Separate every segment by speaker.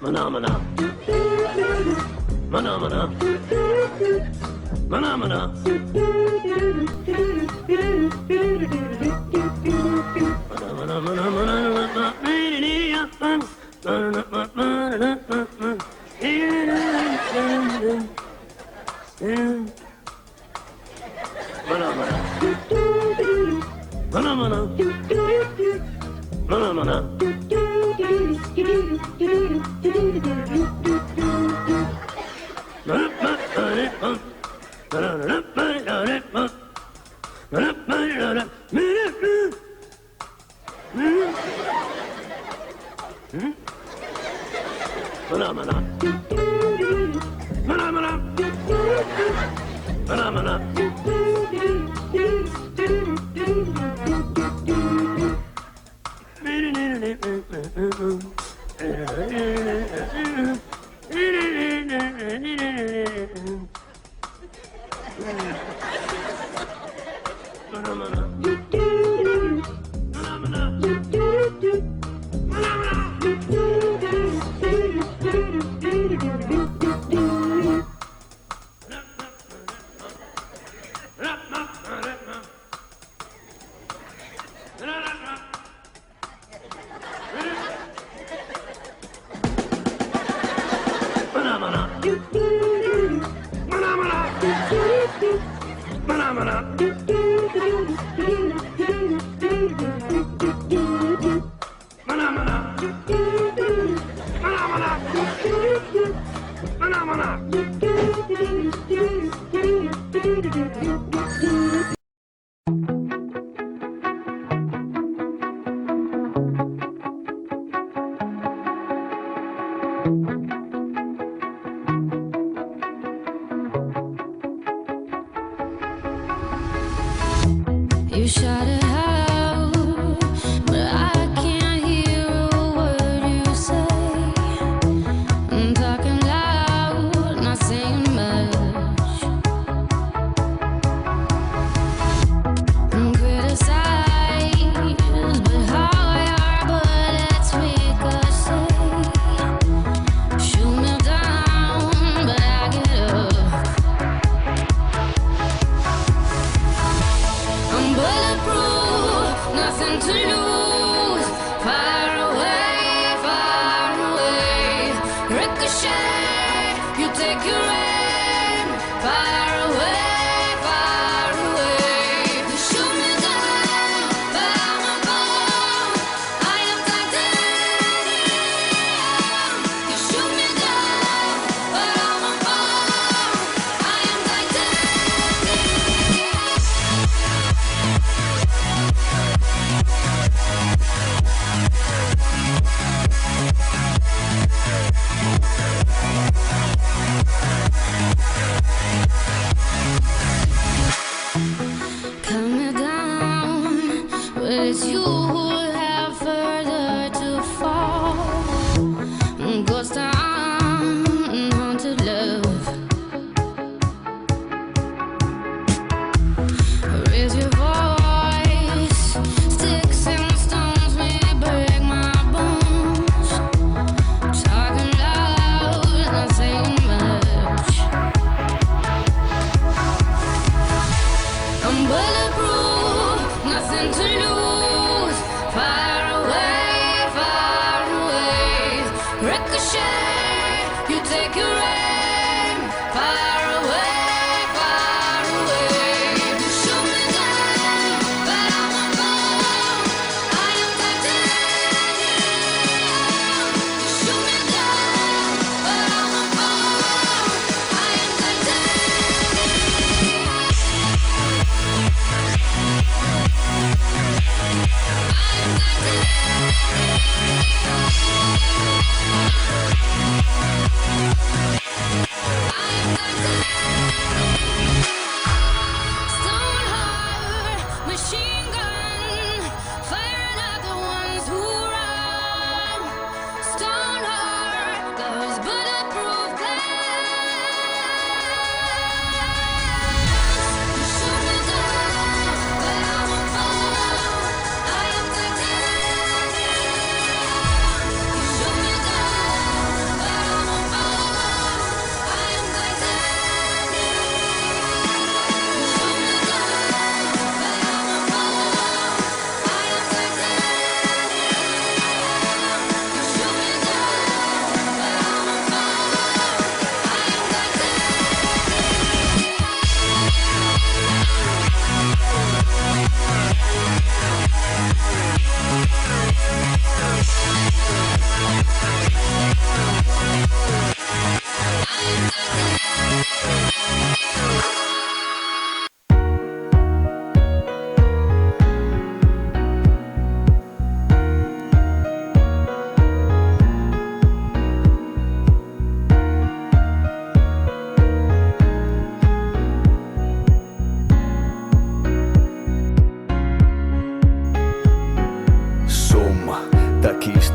Speaker 1: Mana mana. Mana mana. Mana mana. Mana mana
Speaker 2: You shot it out, but I can't hear a word you say. I'm talking loud, not saying much. I'm criticized, but how your bullets ricochet. Shoot me down, but I get up. I'm bulletproof, nothing to lose. Far away, far away. Ricochet, you take your aim. Far away, far away. You shoot me down, but I won't fall. I am titanium. You shoot me down, but I won't fall. I am titanium. Cut me down, but it's you who have further to fall. Ghost town, haunted love. Raise your voice, sticks and stones may break my bones. Talking loud, not saying much. I'm bulletproof, nothing to lose.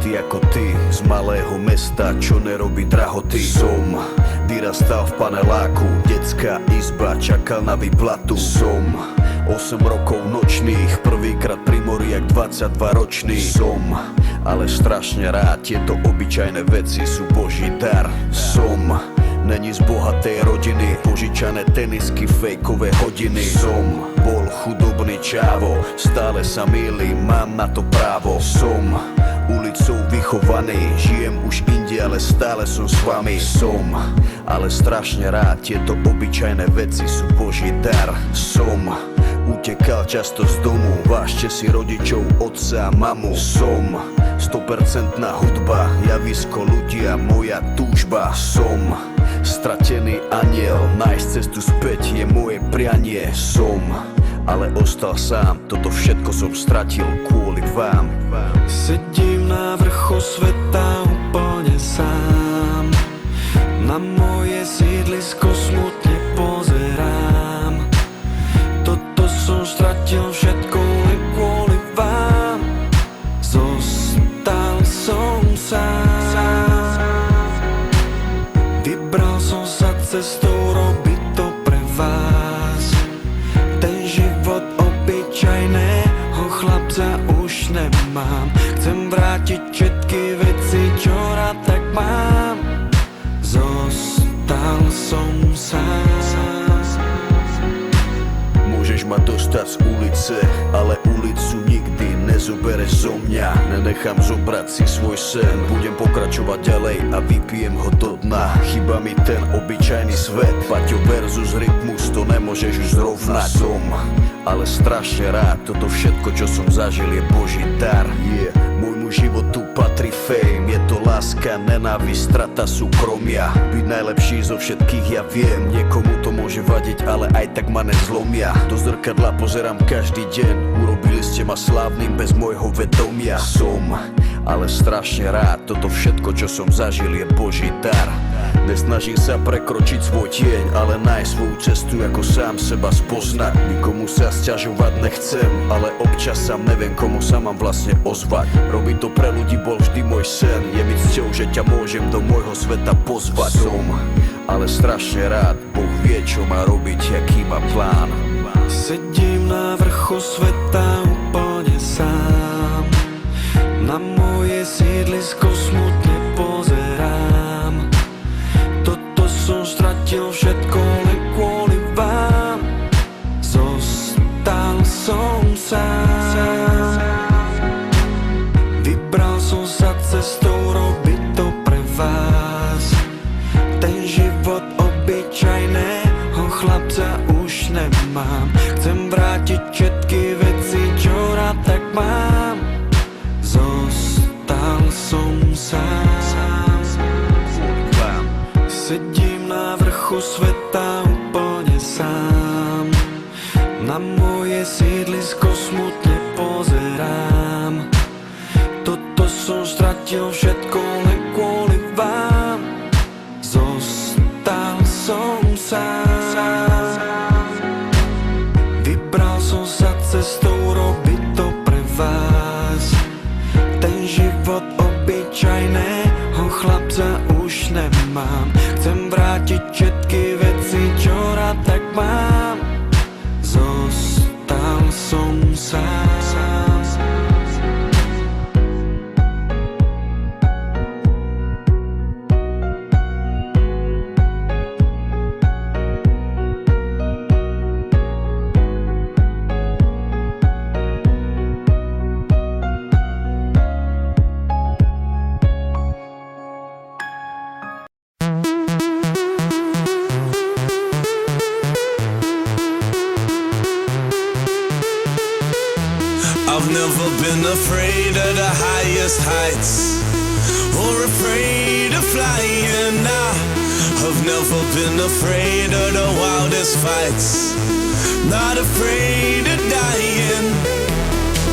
Speaker 3: prostý ako ty, z malého mesta, čo nerobí drahoty. Som vyrastal v paneláku, detská izba, čakal na výplatu. Som 8 rokov nočných, prvýkrát pri mori jak 22 ročný. Som ale strašne rád, tieto obyčajné veci sú Boží dar. Som není z bohatej rodiny, požičané tenisky, fejkové hodiny. Som bol chudobný čávo, stále sa mýlim, mám na to právo. Som ulicou vychovaný, žijem už inde, ale stále som s vami. Som ale strašne rád, tieto obyčajné veci sú Boží dar. Som utekal často z domu, vážte si rodičov, otca a mamu. Som 100% hudba, javisko ľudia, moja túžba. Som stratený aniel, nájsť cestu späť je moje prianie. Som ale ostal sám, toto všetko som stratil kvôli vám.
Speaker 4: Sedím na vrchu sveta úplne sám, na moje sídlisko smutne pozerám. Toto som stratil všetko len kvôli vám. Zostal som sám, vybral som sa cestou robiť to pre vás. Ten život obyčajného chlapca už nemám. Chcem vrátiť všetky veci, čo rád tak mám. Zostal som sám.
Speaker 3: Môžeš ma dostať z ulice, ale ulicu nikdy nezobereš zo mňa. Nenechám zobrať si svoj sen, budem pokračovať ďalej a vypijem ho do dna. Chýba mi ten obyčajný svet, Paťo versus Rytmus, to nemôžeš už zrovnať. Som ale strašne rád, toto všetko, čo som zažil, je Boží dar. Môjmu životu patrí fame, je to láska, nenávisť, strata súkromia. Byť najlepší zo všetkých ja viem, niekomu to môže vadiť, ale aj tak ma nezlomia. Do zrkadla pozerám každý deň, urobili ste ma slávnym bez môjho vedomia. Som ale strašne rád, toto všetko, čo som zažil, je Boží dar. Nesnažím sa prekročiť svoj tieň, ale nájsť svoju cestu, ako sám seba spoznať. Nikomu sa sťažovať nechcem, ale občas sám neviem, komu sa mám vlastne ozvať. Robiť to pre ľudí bol vždy môj sen, je mi cťou, že ťa môžem do môjho sveta pozvať. Som ale strašne rád, Boh vie, čo má robiť, aký má plán.
Speaker 4: Sedím na vrchu sveta úplne sám, na moje sídlisko smutne pozerám. Toto som stratil všetko len kvôli vám. Zostal som sám, vybral som sa cestou robiť to pre vás. Ten život obyčajného chlapca už nemám. Chcem vrátiť všetky veci, čo rád tak mám. Zostal som sám, sedím na vrchu sveta úplne sám, na moje sídlisko smutne pozerám. Toto som stratil všetko len kvôli vám. Zostal som sám, vybral som sa cestou robiť to pre vás. Ten život obyčajného chlapca už nemám. Chcem vrátiť všetky veci, čo rád tak mám. Zostal som sám.
Speaker 5: I've never been afraid of the highest heights or afraid of flying. I've never been afraid of the wildest fights, not afraid of dying.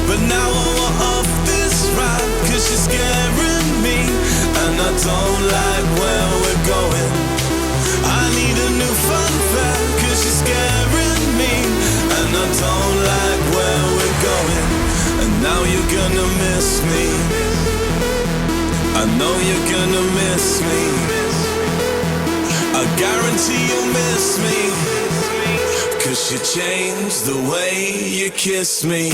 Speaker 5: But now I want off this ride, 'cause you're scaring me, and I don't like where we're going. I need a new fun fact, 'cause you're scaring me, and I don't like where we're going. And now you're gonna miss me. I know you're gonna miss me. I guarantee you'll miss me. 'Cause you changed the way you kiss me.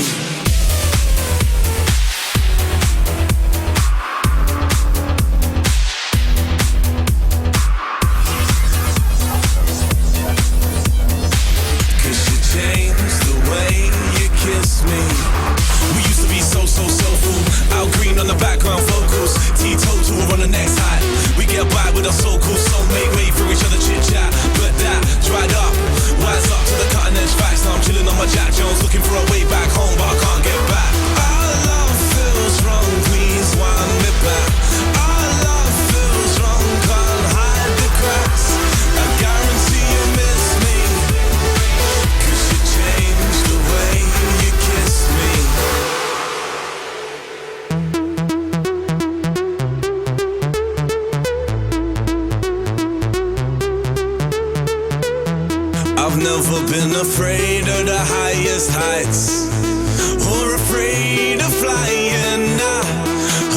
Speaker 5: I've never been afraid of the highest heights or afraid of flying.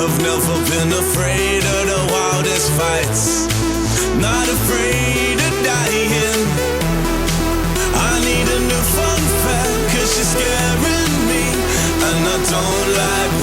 Speaker 5: I've never been afraid of the wildest fights, not afraid of dying. I need a new fun fact, 'cause you're scaring me, and I don't like